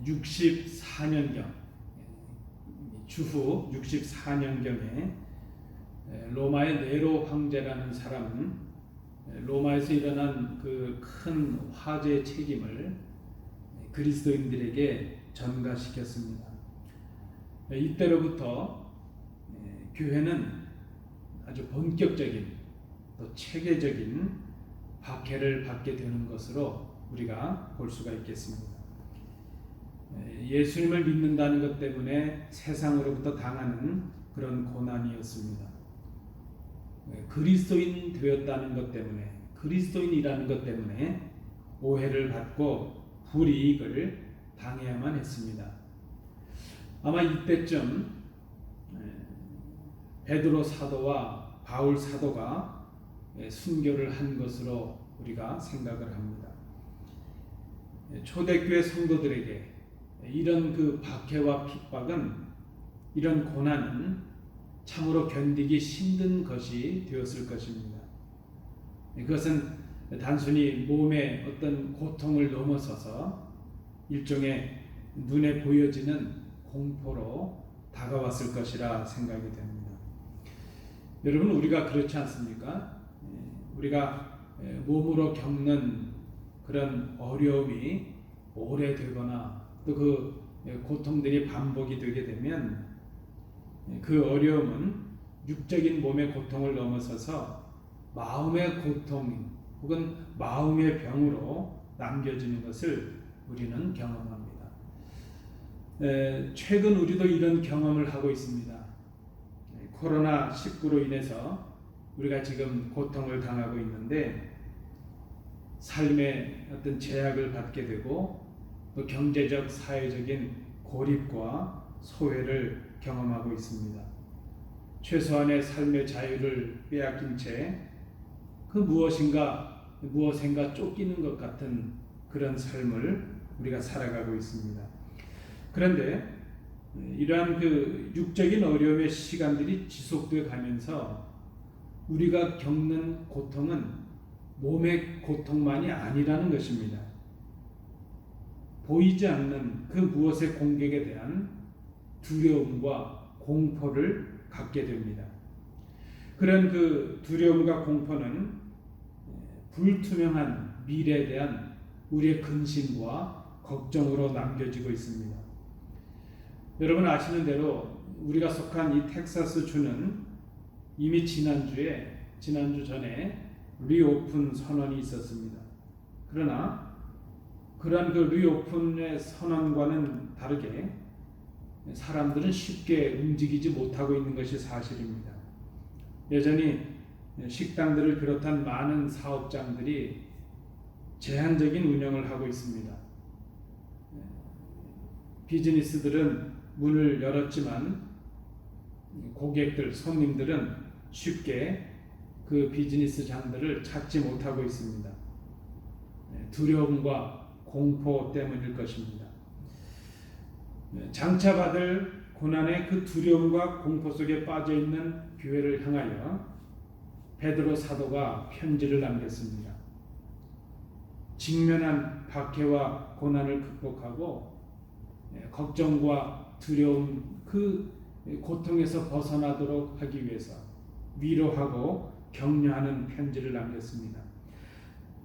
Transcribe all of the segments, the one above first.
64년경, 주후 64년경에 로마의 네로 황제라는 사람은 로마에서 일어난 그 큰 화재의 책임을 그리스도인들에게 전가시켰습니다. 이때로부터 교회는 아주 본격적인 또 체계적인 박해를 받게 되는 것으로 우리가 볼 수가 있겠습니다. 예수님을 믿는다는 것 때문에 세상으로부터 당하는 그런 고난이었습니다. 그리스도인 되었다는 것 때문에, 그리스도인이라는 것 때문에 오해를 받고 불이익을 당해야만 했습니다. 아마 이때쯤 베드로 사도와 바울 사도가 순교를 한 것으로 우리가 생각을 합니다. 초대교회 성도들에게 이런 그 박해와 핍박은, 이런 고난은 참으로 견디기 힘든 것이 되었을 것입니다. 그것은 단순히 몸의 어떤 고통을 넘어서서 일종의 눈에 보여지는 공포로 다가왔을 것이라 생각이 됩니다. 여러분, 우리가 그렇지 않습니까? 우리가 몸으로 겪는 그런 어려움이 오래되거나 또 그 고통들이 반복이 되게 되면 그 어려움은 육적인 몸의 고통을 넘어서서 마음의 고통 혹은 마음의 병으로 남겨지는 것을 우리는 경험합니다. 최근 우리도 이런 경험을 하고 있습니다. 코로나19로 인해서 우리가 지금 고통을 당하고 있는데 삶의 어떤 제약을 받게 되고 또 경제적, 사회적인 고립과 소외를 경험하고 있습니다. 최소한의 삶의 자유를 빼앗긴 채 그 무엇인가 쫓기는 것 같은 그런 삶을 우리가 살아가고 있습니다. 그런데 이러한 그 육적인 어려움의 시간들이 지속되어 가면서 우리가 겪는 고통은 몸의 고통만이 아니라는 것입니다. 보이지 않는 그 무엇의 공격에 대한 두려움과 공포를 갖게 됩니다. 그런 그 두려움과 공포는 불투명한 미래에 대한 우리의 근심과 걱정으로 남겨지고 있습니다. 여러분 아시는 대로 우리가 속한 이 텍사스 주는 이미 지난주 전에 리오픈 선언이 있었습니다. 그러나 그러한 그 리오픈의 선언과는 다르게 사람들은 쉽게 움직이지 못하고 있는 것이 사실입니다. 여전히 식당들을 비롯한 많은 사업장들이 제한적인 운영을 하고 있습니다. 비즈니스들은 문을 열었지만 고객들, 손님들은 쉽게 그 비즈니스장들을 찾지 못하고 있습니다. 두려움과 공포 때문일 것입니다. 장차 받을 고난의 그 두려움과 공포 속에 빠져 있는 교회를 향하여 베드로 사도가 편지를 남겼습니다. 직면한 박해와 고난을 극복하고 걱정과 두려움, 그 고통에서 벗어나도록 하기 위해서 위로하고 격려하는 편지를 남겼습니다.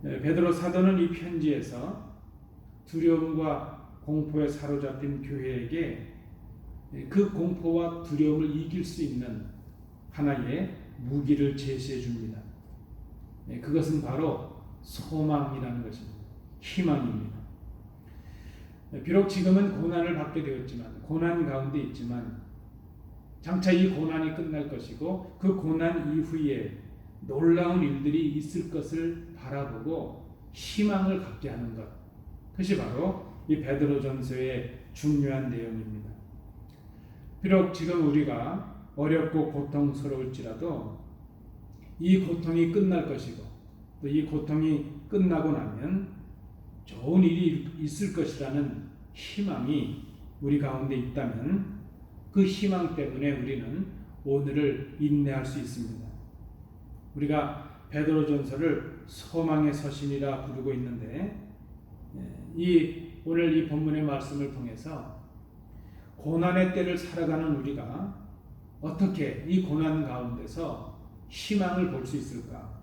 베드로 사도는 이 편지에서 두려움과 공포에 사로잡힌 교회에게 그 공포와 두려움을 이길 수 있는 하나의 무기를 제시해 줍니다. 그것은 바로 소망이라는 것입니다. 희망입니다. 비록 지금은 고난을 받게 되었지만, 고난 가운데 있지만 장차 이 고난이 끝날 것이고 그 고난 이후에 놀라운 일들이 있을 것을 바라보고 희망을 갖게 하는 것, 그것이 바로 이 베드로전서의 중요한 내용입니다. 비록 지금 우리가 어렵고 고통스러울지라도 이 고통이 끝날 것이고 또 이 고통이 끝나고 나면 좋은 일이 있을 것이라는 희망이 우리 가운데 있다면 그 희망 때문에 우리는 오늘을 인내할 수 있습니다. 우리가 베드로전서를 소망의 서신이라 부르고 있는데 이 오늘 이 본문의 말씀을 통해서 고난의 때를 살아가는 우리가 어떻게 이 고난 가운데서 희망을 볼 수 있을까?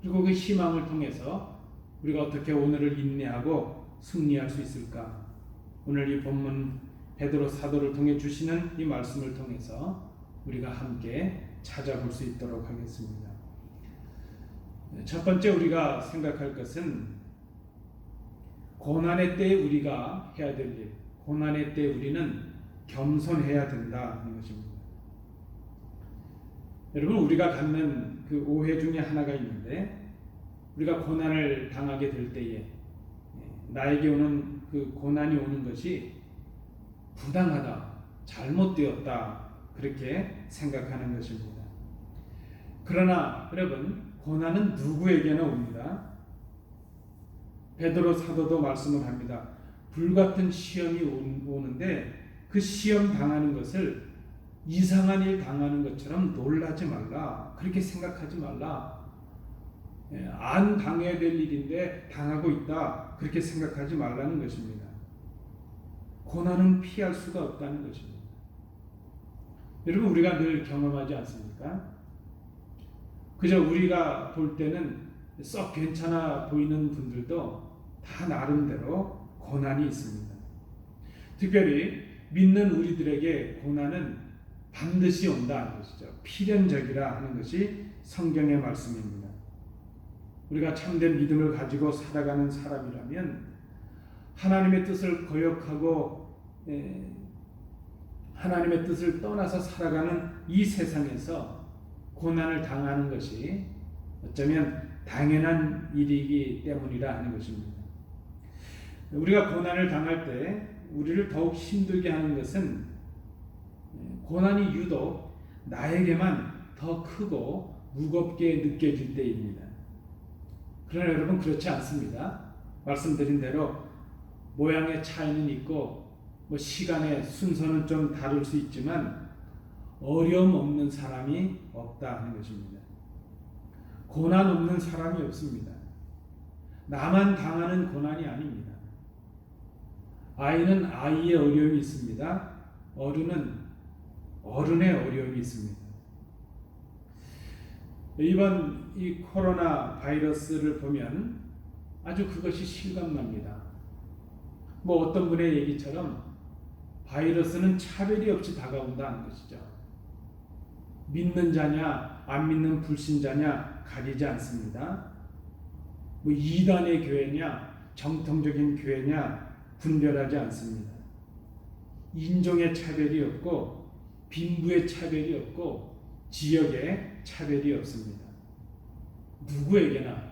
그리고 그 희망을 통해서 우리가 어떻게 오늘을 인내하고 승리할 수 있을까? 오늘 이 본문 베드로 사도를 통해 주시는 이 말씀을 통해서 우리가 함께 찾아볼 수 있도록 하겠습니다. 첫 번째 우리가 생각할 것은 고난의 때에 우리가 해야 될 일, 고난의 때에 우리는 겸손해야 된다는 것입니다. 여러분, 우리가 갖는 그 오해 중에 하나가 있는데, 우리가 고난을 당하게 될 때에 나에게 오는 그 고난이 오는 것이 부당하다, 잘못되었다, 그렇게 생각하는 것입니다. 그러나 여러분, 고난은 누구에게나 옵니다. 베드로 사도도 말씀을 합니다. 불같은 시험이 오는데 그 시험 당하는 것을 이상한 일 당하는 것처럼 놀라지 말라, 그렇게 생각하지 말라. 안 당해야 될 일인데 당하고 있다, 그렇게 생각하지 말라는 것입니다. 고난은 피할 수가 없다는 것입니다. 여러분, 우리가 늘 경험하지 않습니까? 그저 우리가 볼 때는 썩 괜찮아 보이는 분들도 다 나름대로 고난이 있습니다. 특별히 믿는 우리들에게 고난은 반드시 온다는 것이죠. 필연적이라 하는 것이 성경의 말씀입니다. 우리가 참된 믿음을 가지고 살아가는 사람이라면 하나님의 뜻을 거역하고 하나님의 뜻을 떠나서 살아가는 이 세상에서 고난을 당하는 것이 어쩌면 당연한 일이기 때문이라 하는 것입니다. 우리가 고난을 당할 때 우리를 더욱 힘들게 하는 것은 고난이 유독 나에게만 더 크고 무겁게 느껴질 때입니다. 그러나 여러분, 그렇지 않습니다. 말씀드린 대로 모양의 차이는 있고 시간의 순서는 좀 다를 수 있지만 어려움 없는 사람이 없다 하는 것입니다. 고난 없는 사람이 없습니다. 나만 당하는 고난이 아닙니다. 아이는 아이의 어려움이 있습니다. 어른은 어른의 어려움이 있습니다. 이번 이 코로나 바이러스를 보면 아주 그것이 실감납니다. 어떤 분의 얘기처럼 바이러스는 차별이 없이 다가온다는 것이죠. 믿는 자냐 안 믿는 불신자냐 가리지 않습니다. 이단의 교회냐 정통적인 교회냐 분별하지 않습니다. 인종의 차별이 없고 빈부의 차별이 없고 지역의 차별이 없습니다. 누구에게나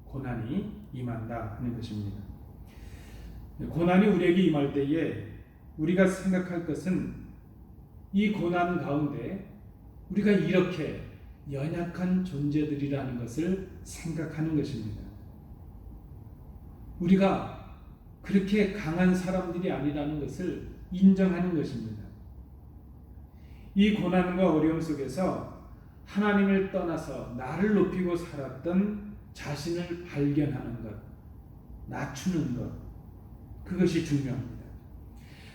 고난이 임한다 하는 것입니다. 고난이 우리에게 임할 때에 우리가 생각할 것은 이 고난 가운데 우리가 이렇게 연약한 존재들이라는 것을 생각하는 것입니다. 우리가 그렇게 강한 사람들이 아니라는 것을 인정하는 것입니다. 이 고난과 어려움 속에서 하나님을 떠나서 나를 높이고 살았던 자신을 발견하는 것, 낮추는 것, 그것이 중요합니다.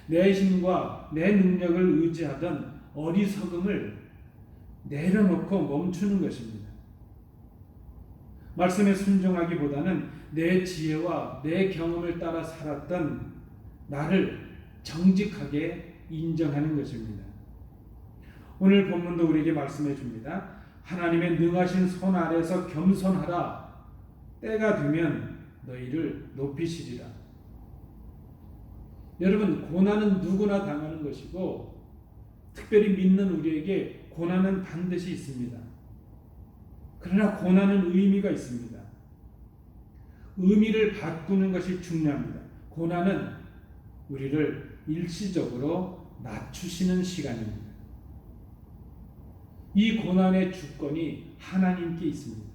내 힘과 내 능력을 의지하던 어리석음을 내려놓고 멈추는 것입니다. 말씀에 순종하기보다는 내 지혜와 내 경험을 따라 살았던 나를 정직하게 인정하는 것입니다. 오늘 본문도 우리에게 말씀해 줍니다. 하나님의 능하신 손 아래서 겸손하라. 때가 되면 너희를 높이시리라. 여러분, 고난은 누구나 당하는 것이고 특별히 믿는 우리에게 고난은 반드시 있습니다. 그러나 고난은 의미가 있습니다. 의미를 바꾸는 것이 중요합니다. 고난은 우리를 일시적으로 낮추시는 시간입니다. 이 고난의 주권이 하나님께 있습니다.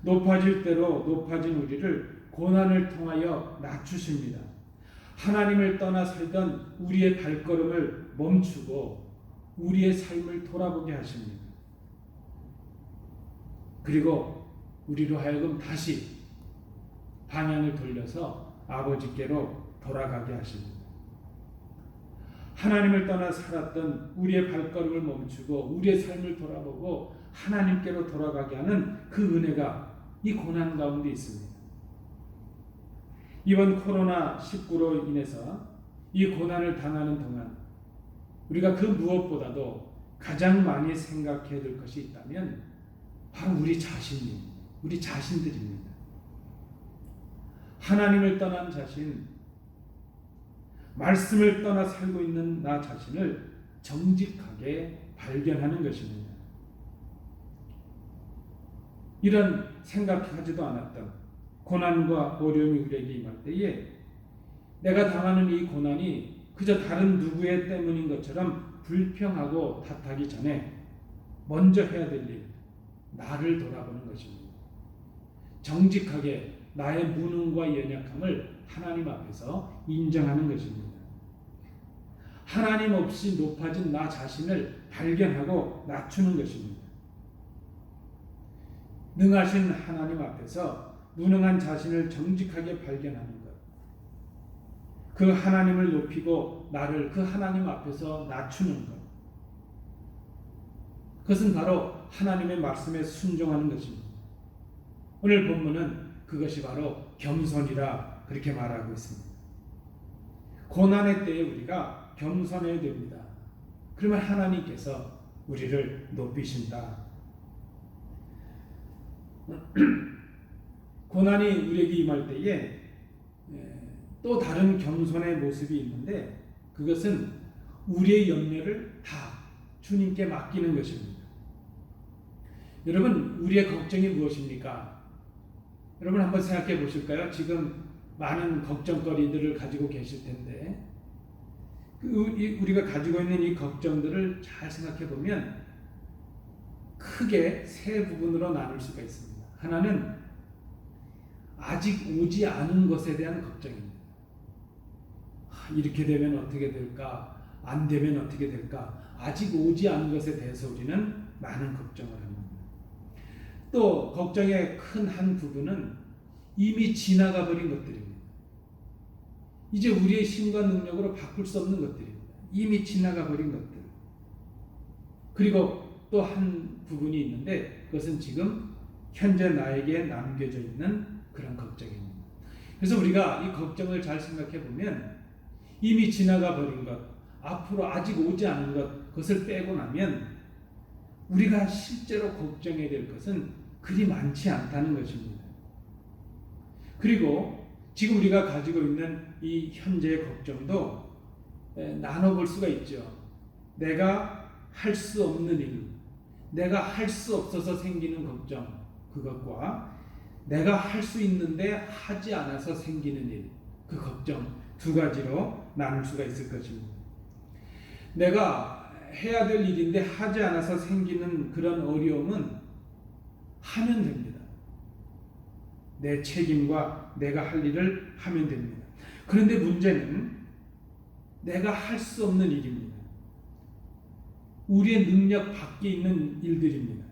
높아질 대로 높아진 우리를 고난을 통하여 낮추십니다. 하나님을 떠나 살던 우리의 발걸음을 멈추고 우리의 삶을 돌아보게 하십니다. 그리고 우리로 하여금 다시 방향을 돌려서 아버지께로 돌아가게 하십니다. 하나님을 떠나 살았던 우리의 발걸음을 멈추고 우리의 삶을 돌아보고 하나님께로 돌아가게 하는 그 은혜가 이 고난 가운데 있습니다. 이번 코로나19로 인해서 이 고난을 당하는 동안 우리가 그 무엇보다도 가장 많이 생각해야 될 것이 있다면 바로 우리 자신들입니다. 하나님을 떠난 자신, 말씀을 떠나 살고 있는 나 자신을 정직하게 발견하는 것입니다. 이런 생각하지도 않았던 고난과 어려움이 우리에게 임할 때에 내가 당하는 이 고난이 그저 다른 누구의 때문인 것처럼 불평하고 탓하기 전에 먼저 해야 될 일, 나를 돌아보는 것입니다. 정직하게 나의 무능과 연약함을 하나님 앞에서 인정하는 것입니다. 하나님 없이 높아진 나 자신을 발견하고 낮추는 것입니다. 능하신 하나님 앞에서 무능한 자신을 정직하게 발견하는 것, 그 하나님을 높이고 나를 그 하나님 앞에서 낮추는 것, 그것은 바로 하나님의 말씀에 순종하는 것입니다. 오늘 본문은 그것이 바로 겸손이라 그렇게 말하고 있습니다. 고난의 때에 우리가 겸손해야 됩니다. 그러면 하나님께서 우리를 높이신다. 고난이 우리에게 임할 때에 또 다른 겸손의 모습이 있는데 그것은 우리의 염려를 다 주님께 맡기는 것입니다. 여러분, 우리의 걱정이 무엇입니까? 여러분 한번 생각해 보실까요? 지금 많은 걱정거리들을 가지고 계실 텐데 우리가 가지고 있는 이 걱정들을 잘 생각해 보면 크게 세 부분으로 나눌 수가 있습니다. 하나는 아직 오지 않은 것에 대한 걱정입니다. 이렇게 되면 어떻게 될까? 안 되면 어떻게 될까? 아직 오지 않은 것에 대해서 우리는 많은 걱정을 합니다. 또 걱정의 큰 한 부분은 이미 지나가 버린 것들입니다. 이제 우리의 힘과 능력으로 바꿀 수 없는 것들입니다. 이미 지나가 버린 것들. 그리고 또 한 부분이 있는데 그것은 지금 현재 나에게 남겨져 있는 그런 걱정입니다. 그래서 우리가 이 걱정을 잘 생각해 보면 이미 지나가 버린 것, 앞으로 아직 오지 않은 것, 그것을 빼고 나면 우리가 실제로 걱정해야 될 것은 그리 많지 않다는 것입니다. 그리고 지금 우리가 가지고 있는 이 현재의 걱정도 나눠볼 수가 있죠. 내가 할 수 없는 일, 내가 할 수 없어서 생기는 걱정, 그것과 내가 할 수 있는데 하지 않아서 생기는 일, 그 걱정 두 가지로 나눌 수가 있을 것입니다. 내가 해야 될 일인데 하지 않아서 생기는 그런 어려움은 하면 됩니다. 내 책임과 내가 할 일을 하면 됩니다. 그런데 문제는 내가 할 수 없는 일입니다. 우리의 능력 밖에 있는 일들입니다.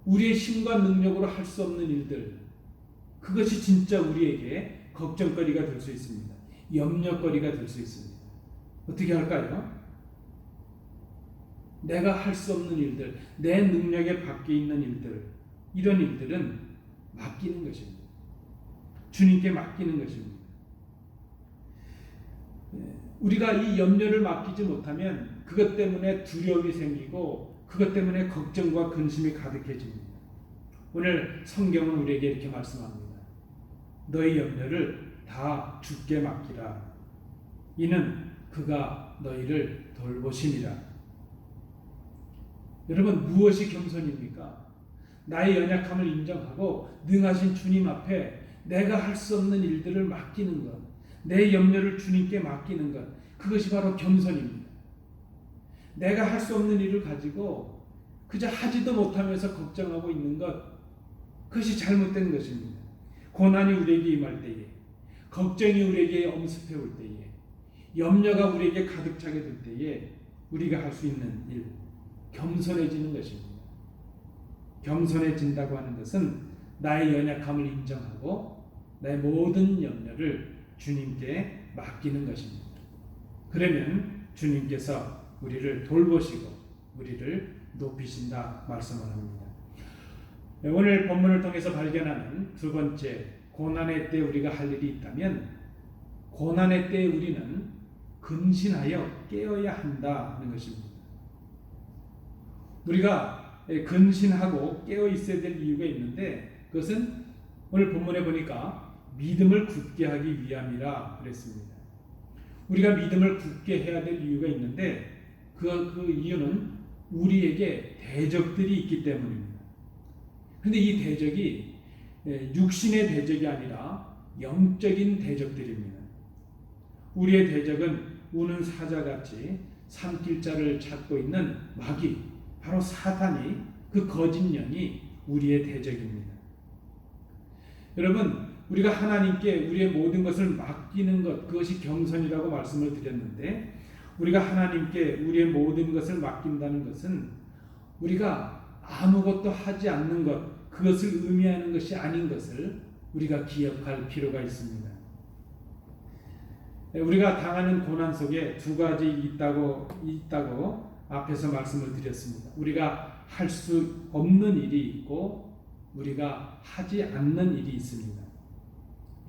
우리의 힘과 능력으로 할 수 없는 일들, 그것이 진짜 우리에게 걱정거리가 될 수 있습니다. 염려거리가 될 수 있습니다. 어떻게 할까요? 내가 할 수 없는 일들, 내 능력의 밖에 있는 일들, 이런 일들은 맡기는 것입니다. 주님께 맡기는 것입니다. 우리가 이 염려를 맡기지 못하면 그것 때문에 두려움이 생기고 그것 때문에 걱정과 근심이 가득해집니다. 오늘 성경은 우리에게 이렇게 말씀합니다. 너희 염려를 다 주께 맡기라. 이는 그가 너희를 돌보심이라. 여러분, 무엇이 겸손입니까? 나의 연약함을 인정하고 능하신 주님 앞에 내가 할 수 없는 일들을 맡기는 것, 내 염려를 주님께 맡기는 것, 그것이 바로 겸손입니다. 내가 할 수 없는 일을 가지고 그저 하지도 못하면서 걱정하고 있는 것, 그것이 잘못된 것입니다. 고난이 우리에게 임할 때에, 걱정이 우리에게 엄습해 올 때에, 염려가 우리에게 가득 차게 될 때에 우리가 할 수 있는 일, 겸손해지는 것입니다. 겸손해진다고 하는 것은 나의 연약함을 인정하고 나의 모든 염려를 주님께 맡기는 것입니다. 그러면 주님께서 우리를 돌보시고 우리를 높이신다 말씀을 합니다. 오늘 본문을 통해서 발견하는 두 번째, 고난의 때 우리가 할 일이 있다면 고난의 때 우리는 근신하여 깨어야 한다는 것입니다. 우리가 근신하고 깨어 있어야 될 이유가 있는데 그것은 오늘 본문에 보니까 믿음을 굳게 하기 위함이라 그랬습니다. 우리가 믿음을 굳게 해야 될 이유가 있는데 그 이유는 우리에게 대적들이 있기 때문입니다. 그런데 이 대적이 육신의 대적이 아니라 영적인 대적들입니다. 우리의 대적은 우는 사자같이 삼킬자를 찾고 있는 마귀, 바로 사탄이, 그 거짓 영이 우리의 대적입니다. 여러분, 우리가 하나님께 우리의 모든 것을 맡기는 것, 그것이 겸손이라고 말씀을 드렸는데 우리가 하나님께 우리의 모든 것을 맡긴다는 것은 우리가 아무것도 하지 않는 것, 그것을 의미하는 것이 아닌 것을 우리가 기억할 필요가 있습니다. 우리가 당하는 고난 속에 두 가지 있다고 앞에서 말씀을 드렸습니다. 우리가 할 수 없는 일이 있고 우리가 하지 않는 일이 있습니다.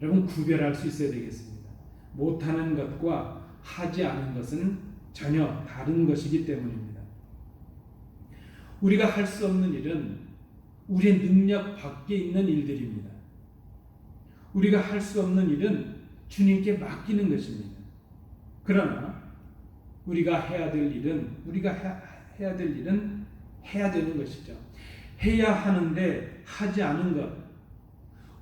여러분, 구별할 수 있어야 되겠습니다. 못하는 것과 하지 않은 것은 전혀 다른 것이기 때문입니다. 우리가 할 수 없는 일은 우리의 능력 밖에 있는 일들입니다. 우리가 할 수 없는 일은 주님께 맡기는 것입니다. 그러나 우리가 해야 될 일은 해야 되는 것이죠. 해야 하는데 하지 않은 것,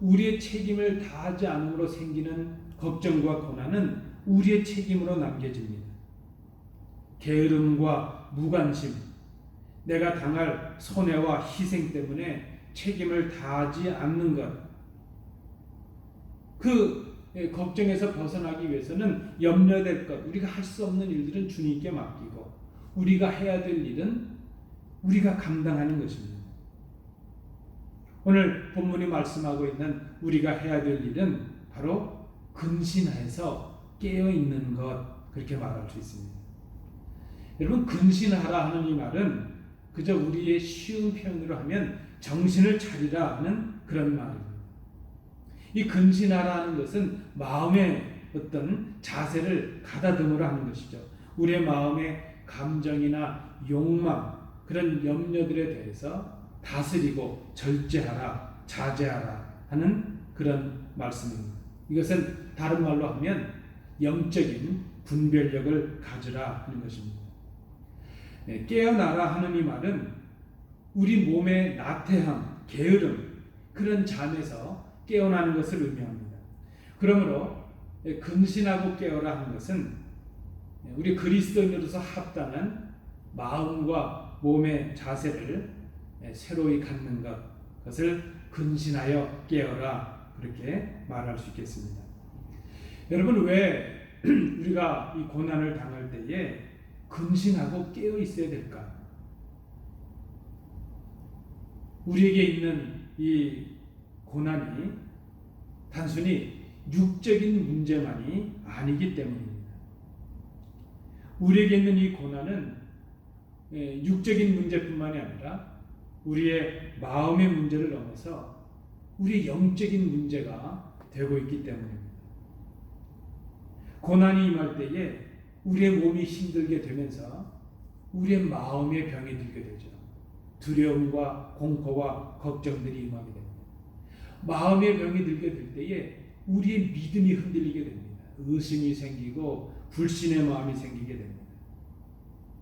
우리의 책임을 다하지 않음으로 생기는 걱정과 고난은 우리의 책임으로 남겨집니다. 게으름과 무관심, 내가 당할 손해와 희생 때문에 책임을 다하지 않는 것, 그 걱정에서 벗어나기 위해서는 염려될 것, 우리가 할 수 없는 일들은 주님께 맡기고 우리가 해야 될 일은 우리가 감당하는 것입니다. 오늘 본문이 말씀하고 있는 우리가 해야 될 일은 바로 근신해서 깨어있는 것, 그렇게 말할 수 있습니다. 여러분, 근신하라 하는 이 말은 그저 우리의 쉬운 표현으로 하면 정신을 차리라 하는 그런 말입니다. 이 근신하라 하는 것은 마음의 어떤 자세를 가다듬으라 하는 것이죠. 우리의 마음의 감정이나 욕망, 그런 염려들에 대해서 다스리고 절제하라, 자제하라 하는 그런 말씀입니다. 이것은 다른 말로 하면 영적인 분별력을 가지라 하는 것입니다. 깨어나라 하는 이 말은 우리 몸의 나태함, 게으름, 그런 잠에서 깨어나는 것을 의미합니다. 그러므로 근신하고 깨어라 하는 것은 우리 그리스도인으로서 합당한 마음과 몸의 자세를 새로이 갖는 것, 그것을 근신하여 깨어라, 그렇게 말할 수 있겠습니다. 여러분, 왜 우리가 이 고난을 당할 때에 근신하고 깨어 있어야 될까? 우리에게 있는 이 고난이 단순히 육적인 문제만이 아니기 때문입니다. 우리에게 있는 이 고난은 육적인 문제뿐만이 아니라 우리의 마음의 문제를 넘어서 우리의 영적인 문제가 되고 있기 때문입니다. 고난이 임할 때에 우리의 몸이 힘들게 되면서 우리의 마음의 병이 들게 되죠. 두려움과 공포와 걱정들이 임하게 됩니다. 마음의 병이 들게 될 때에 우리의 믿음이 흔들리게 됩니다. 의심이 생기고 불신의 마음이 생기게 됩니다.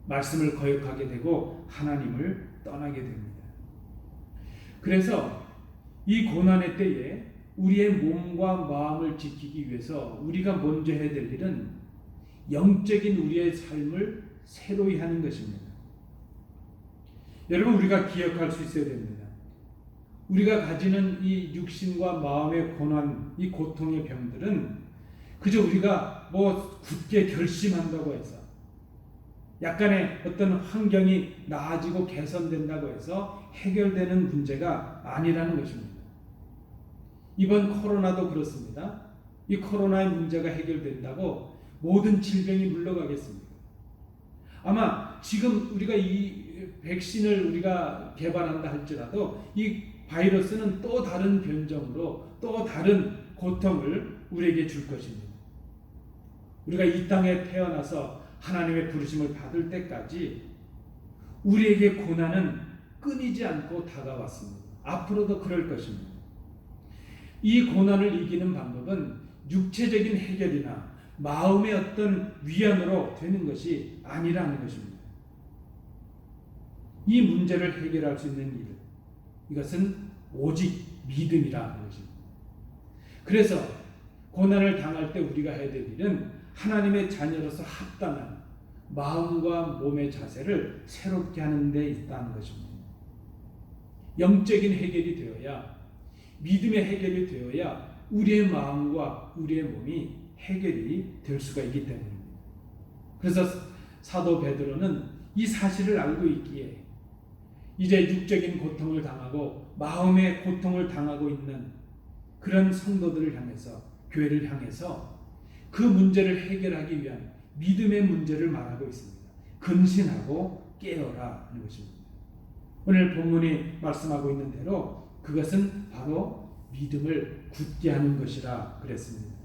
말씀을 거역하게 되고 하나님을 떠나게 됩니다. 그래서 이 고난의 때에 우리의 몸과 마음을 지키기 위해서 우리가 먼저 해야 될 일은 영적인 우리의 삶을 새로이 하는 것입니다. 여러분, 우리가 기억할 수 있어야 됩니다. 우리가 가지는 이 육신과 마음의 고난, 이 고통의 병들은 그저 우리가 굳게 결심한다고 해서, 약간의 어떤 환경이 나아지고 개선된다고 해서 해결되는 문제가 아니라는 것입니다. 이번 코로나도 그렇습니다. 이 코로나의 문제가 해결된다고 모든 질병이 물러가겠습니까? 아마 지금 우리가 이 백신을 우리가 개발한다 할지라도 이 바이러스는 또 다른 변종으로 또 다른 고통을 우리에게 줄 것입니다. 우리가 이 땅에 태어나서 하나님의 부르심을 받을 때까지 우리에게 고난은 끊이지 않고 다가왔습니다. 앞으로도 그럴 것입니다. 이 고난을 이기는 방법은 육체적인 해결이나 마음의 어떤 위안으로 되는 것이 아니라는 것입니다. 이 문제를 해결할 수 있는 일, 이것은 오직 믿음이라는 것입니다. 그래서 고난을 당할 때 우리가 해야 될 일은 하나님의 자녀로서 합당한 마음과 몸의 자세를 새롭게 하는 데 있다는 것입니다. 영적인 해결이 되어야, 믿음의 해결이 되어야 우리의 마음과 우리의 몸이 해결이 될 수가 있기 때문입니다. 그래서 사도 베드로는 이 사실을 알고 있기에 이제 육적인 고통을 당하고 마음의 고통을 당하고 있는 그런 성도들을 향해서, 교회를 향해서 그 문제를 해결하기 위한 믿음의 문제를 말하고 있습니다. 근신하고 깨어라 하는 것입니다. 오늘 본문이 말씀하고 있는 대로 그것은 바로 믿음을 굳게 하는 것이라 그랬습니다.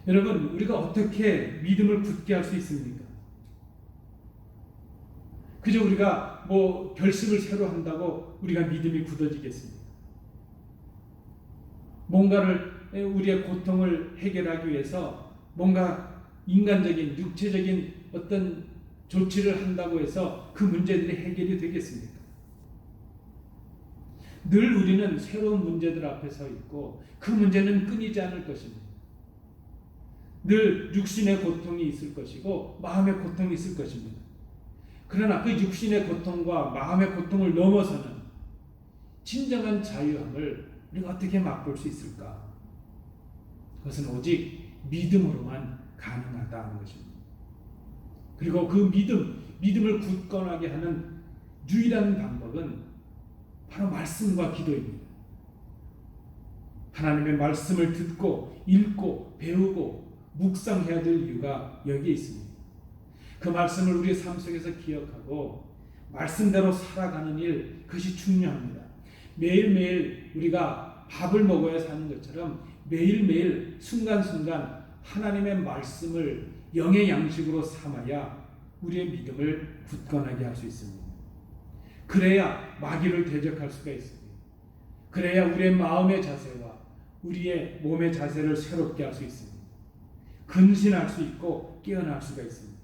여러분, 우리가 어떻게 믿음을 굳게 할 수 있습니까? 그저 우리가 결심을 새로 한다고 우리가 믿음이 굳어지겠습니까? 뭔가를 우리의 고통을 해결하기 위해서 뭔가 인간적인, 육체적인 어떤 조치를 한다고 해서 그 문제들이 해결이 되겠습니까? 늘 우리는 새로운 문제들 앞에 서 있고 그 문제는 끊이지 않을 것입니다. 늘 육신의 고통이 있을 것이고 마음의 고통이 있을 것입니다. 그러나 그 육신의 고통과 마음의 고통을 넘어서는 진정한 자유함을 우리가 어떻게 맛볼 수 있을까? 그것은 오직 믿음으로만 가능하다는 것입니다. 그리고 그 믿음을 굳건하게 하는 유일한 방법은 바로 말씀과 기도입니다. 하나님의 말씀을 듣고 읽고 배우고 묵상해야 될 이유가 여기에 있습니다. 그 말씀을 우리의 삶 속에서 기억하고 말씀대로 살아가는 일, 그것이 중요합니다. 매일매일 우리가 밥을 먹어야 사는 것처럼 매일매일 순간순간 하나님의 말씀을 영의 양식으로 삼아야 우리의 믿음을 굳건하게 할 수 있습니다. 그래야 마귀를 대적할 수가 있습니다. 그래야 우리의 마음의 자세와 우리의 몸의 자세를 새롭게 할 수 있습니다. 근신할 수 있고 깨어날 수가 있습니다.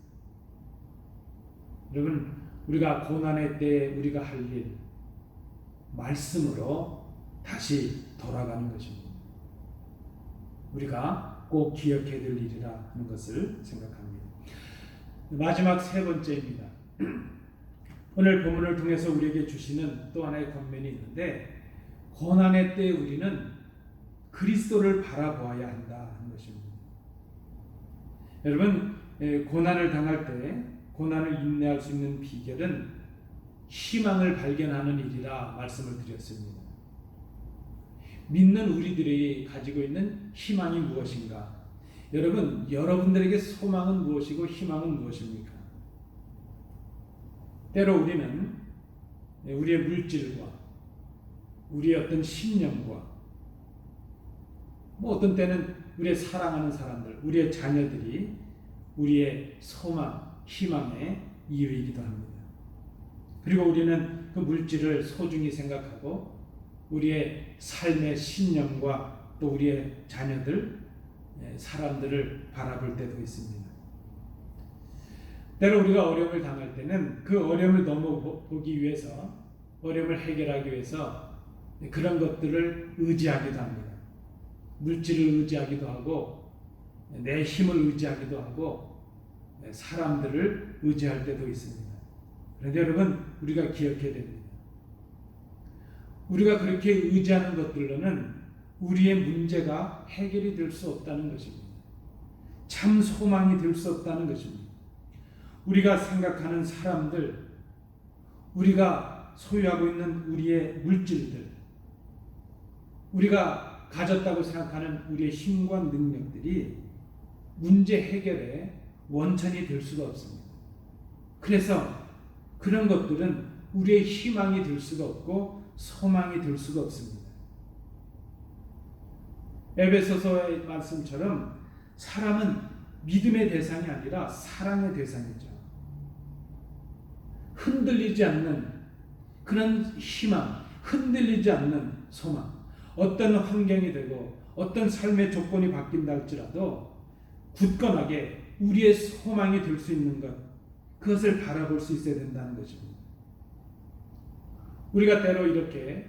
여러분, 우리가 고난의 때에 우리가 할 일, 말씀으로 다시 돌아가는 것입니다. 우리가 꼭 기억해야 될 일이라 하는 것을 생각합니다. 마지막 세 번째입니다. 오늘 본문을 통해서 우리에게 주시는 또 하나의 권면이 있는데, 고난의 때에 우리는 그리스도를 바라보아야 한다 하는 것입니다. 여러분, 고난을 당할 때 고난을 인내할 수 있는 비결은 희망을 발견하는 일이라 말씀을 드렸습니다. 믿는 우리들이 가지고 있는 희망이 무엇인가? 여러분, 여러분들에게 소망은 무엇이고 희망은 무엇입니까? 때로 우리는 우리의 물질과 우리의 어떤 신념과 어떤 때는 우리의 사랑하는 사람들, 우리의 자녀들이 우리의 소망, 희망의 이유이기도 합니다. 그리고 우리는 그 물질을 소중히 생각하고 우리의 삶의 신념과 또 우리의 자녀들, 사람들을 바라볼 때도 있습니다. 때로 우리가 어려움을 당할 때는 그 어려움을 넘어보기 위해서, 어려움을 해결하기 위해서 그런 것들을 의지하기도 합니다. 물질을 의지하기도 하고 내 힘을 의지하기도 하고 사람들을 의지할 때도 있습니다. 그런데 여러분, 우리가 기억해야 됩니다. 우리가 그렇게 의지하는 것들로는 우리의 문제가 해결이 될 수 없다는 것입니다. 참 소망이 될 수 없다는 것입니다. 우리가 생각하는 사람들, 우리가 소유하고 있는 우리의 물질들, 우리가 가졌다고 생각하는 우리의 힘과 능력들이 문제 해결의 원천이 될 수가 없습니다. 그래서 그런 것들은 우리의 희망이 될 수가 없고 소망이 될 수가 없습니다. 에베소서의 말씀처럼 사람은 믿음의 대상이 아니라 사랑의 대상이죠. 흔들리지 않는 그런 희망, 흔들리지 않는 소망, 어떤 환경이 되고 어떤 삶의 조건이 바뀐다 할지라도 굳건하게 우리의 소망이 될 수 있는 것, 그것을 바라볼 수 있어야 된다는 것입니다. 우리가 때로 이렇게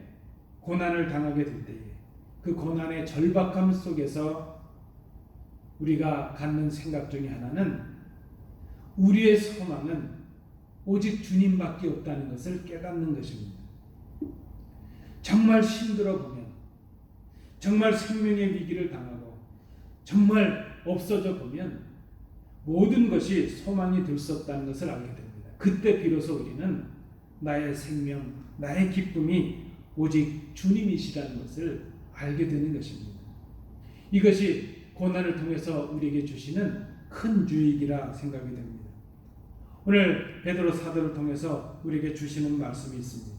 고난을 당하게 될 때에 그 고난의 절박함 속에서 우리가 갖는 생각 중에 하나는 우리의 소망은 오직 주님밖에 없다는 것을 깨닫는 것입니다. 정말 힘들어 보면, 정말 생명의 위기를 당하고 정말 없어져 보면 모든 것이 소망이 될 수 없다는 것을 알게 됩니다. 그때 비로소 우리는 나의 생명, 나의 기쁨이 오직 주님이시라는 것을 알게 되는 것입니다. 이것이 고난을 통해서 우리에게 주시는 큰 유익이라 생각이 됩니다. 오늘 베드로 사도를 통해서 우리에게 주시는 말씀이 있습니다.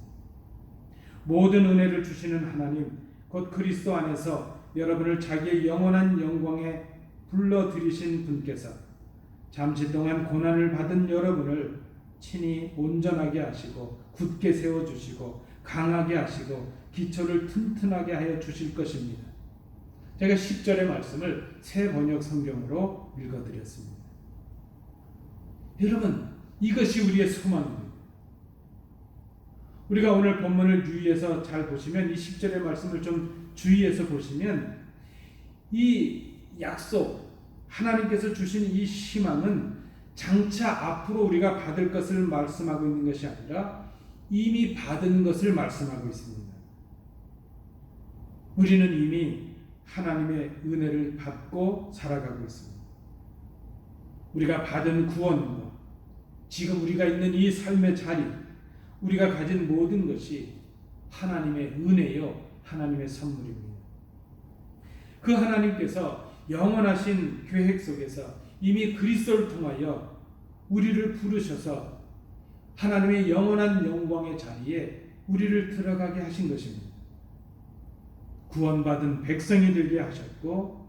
모든 은혜를 주시는 하나님, 곧 그리스도 안에서 여러분을 자기의 영원한 영광에 불러들이신 분께서 잠시 동안 고난을 받은 여러분을 친히 온전하게 하시고 굳게 세워주시고 강하게 하시고 기초를 튼튼하게 하여 주실 것입니다. 제가 10절의 말씀을 새 번역 성경으로 읽어드렸습니다. 여러분, 이것이 우리의 소망입니다. 우리가 오늘 본문을 유의해서 잘 보시면 이 10절의 말씀을 좀 주의해서 보시면 이 약속, 하나님께서 주신 이 희망은 장차 앞으로 우리가 받을 것을 말씀하고 있는 것이 아니라 이미 받은 것을 말씀하고 있습니다. 우리는 이미 하나님의 은혜를 받고 살아가고 있습니다. 우리가 받은 구원과 지금 우리가 있는 이 삶의 자리, 우리가 가진 모든 것이 하나님의 은혜요, 하나님의 선물입니다. 그 하나님께서 영원하신 계획 속에서 이미 그리스도를 통하여 우리를 부르셔서 하나님의 영원한 영광의 자리에 우리를 들어가게 하신 것입니다. 구원받은 백성이 되게 하셨고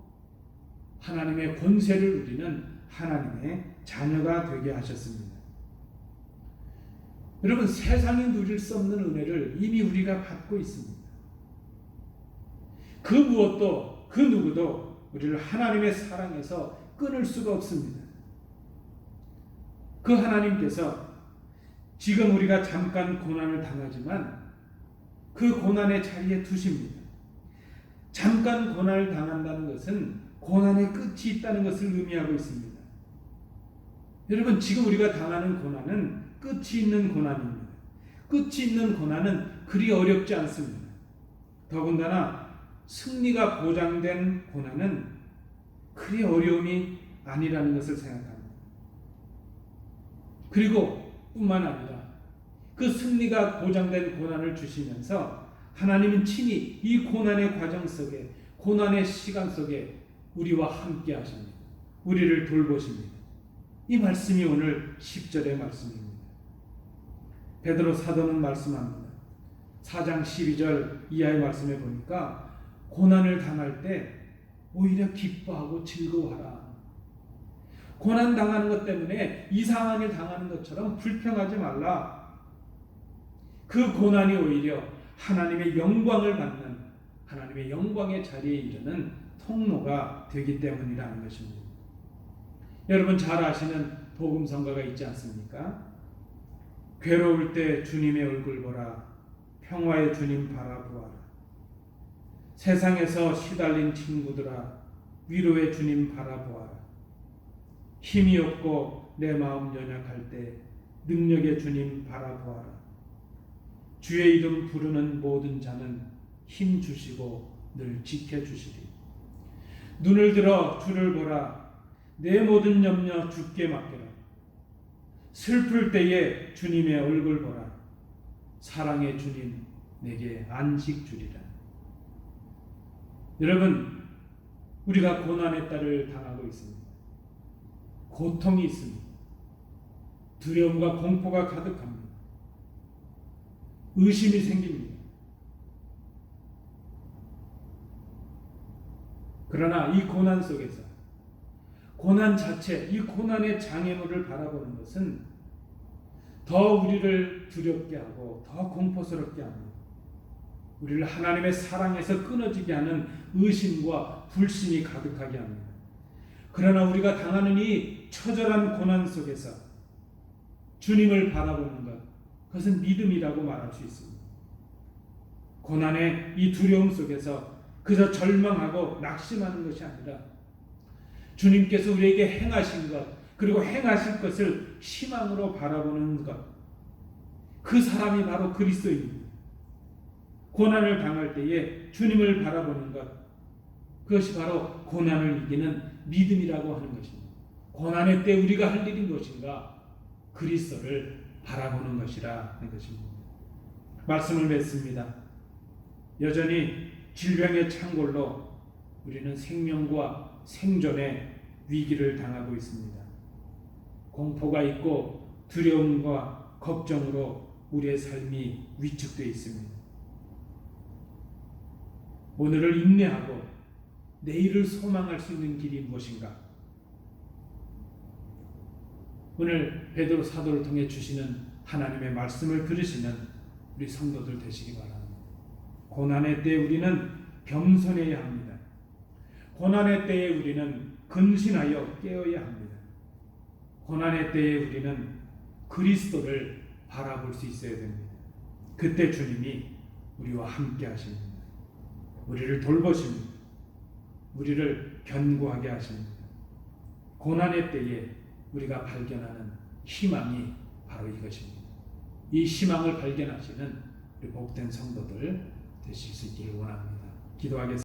하나님의 권세를 누리는 하나님의 자녀가 되게 하셨습니다. 여러분, 세상이 누릴 수 없는 은혜를 이미 우리가 받고 있습니다. 그 무엇도 그 누구도 우리를 하나님의 사랑에서 끊을 수가 없습니다. 그 하나님께서 지금 우리가 잠깐 고난을 당하지만 그 고난의 자리에 두십니다. 잠깐 고난을 당한다는 것은 고난의 끝이 있다는 것을 의미하고 있습니다. 여러분, 지금 우리가 당하는 고난은 끝이 있는 고난입니다. 끝이 있는 고난은 그리 어렵지 않습니다. 더군다나 승리가 보장된 고난은 그리 어려움이 아니라는 것을 생각합니다. 그리고 뿐만 아니라 그 승리가 보장된 고난을 주시면서 하나님은 친히 이 고난의 과정 속에, 고난의 시간 속에 우리와 함께 하십니다. 우리를 돌보십니다. 이 말씀이 오늘 10절의 말씀입니다. 베드로 사도는 말씀합니다. 4장 12절 이하의 말씀에 보니까 고난을 당할 때 오히려 기뻐하고 즐거워하라. 고난 당하는 것 때문에 이상한 일 당하는 것처럼 불평하지 말라. 그 고난이 오히려 하나님의 영광을 받는, 하나님의 영광의 자리에 이르는 통로가 되기 때문이라는 것입니다. 여러분 잘 아시는 복음성가가 있지 않습니까? 괴로울 때 주님의 얼굴 보라, 평화의 주님 바라보아라. 세상에서 시달린 친구들아, 위로의 주님 바라보아라. 힘이 없고 내 마음 연약할 때 능력의 주님 바라보아라. 주의 이름 부르는 모든 자는 힘 주시고 늘 지켜주시리. 눈을 들어 주를 보라. 내 모든 염려 주께 맡겨라. 슬플 때에 주님의 얼굴 보라. 사랑의 주님 내게 안식 주리라. 여러분, 우리가 고난의 딸을 당하고 있습니다. 고통이 있습니다. 두려움과 공포가 가득합니다. 의심이 생깁니다. 그러나 이 고난 속에서 고난 자체, 이 고난의 장애물을 바라보는 것은 더 우리를 두렵게 하고 더 공포스럽게 합니다. 우리를 하나님의 사랑에서 끊어지게 하는 의심과 불신이 가득하게 합니다. 그러나 우리가 당하는 이 처절한 고난 속에서 주님을 바라보는 것, 그것은 믿음이라고 말할 수 있습니다. 고난의 이 두려움 속에서 그저 절망하고 낙심하는 것이 아니라 주님께서 우리에게 행하신 것, 그리고 행하실 것을 희망으로 바라보는 것, 그 사람이 바로 그리스도입니다. 고난을 당할 때에 주님을 바라보는 것, 그것이 바로 고난을 이기는 믿음이라고 하는 것입니다. 고난의 때 우리가 할 일인 것인가? 그리스도를 바라보는 것이라 하는 것입니다. 말씀을 맺습니다. 여전히 질병의 창궐로 우리는 생명과 생존의 위기를 당하고 있습니다. 공포가 있고 두려움과 걱정으로 우리의 삶이 위축되어 있습니다. 오늘을 인내하고 내일을 소망할 수 있는 길이 무엇인가? 오늘 베드로 사도를 통해 주시는 하나님의 말씀을 들으시는 우리 성도들 되시기 바랍니다. 고난의 때에 우리는 겸손해야 합니다. 고난의 때에 우리는 근신하여 깨어야 합니다. 고난의 때에 우리는 그리스도를 바라볼 수 있어야 됩니다. 그때 주님이 우리와 함께 하십니다. 우리를 돌보십니다. 우리를 견고하게 하십니다. 고난의 때에 우리가 발견하는 희망이 바로 이것입니다. 이 희망을 발견하시는 우리 복된 성도들 되실 수 있기를 원합니다. 기도하겠습니다.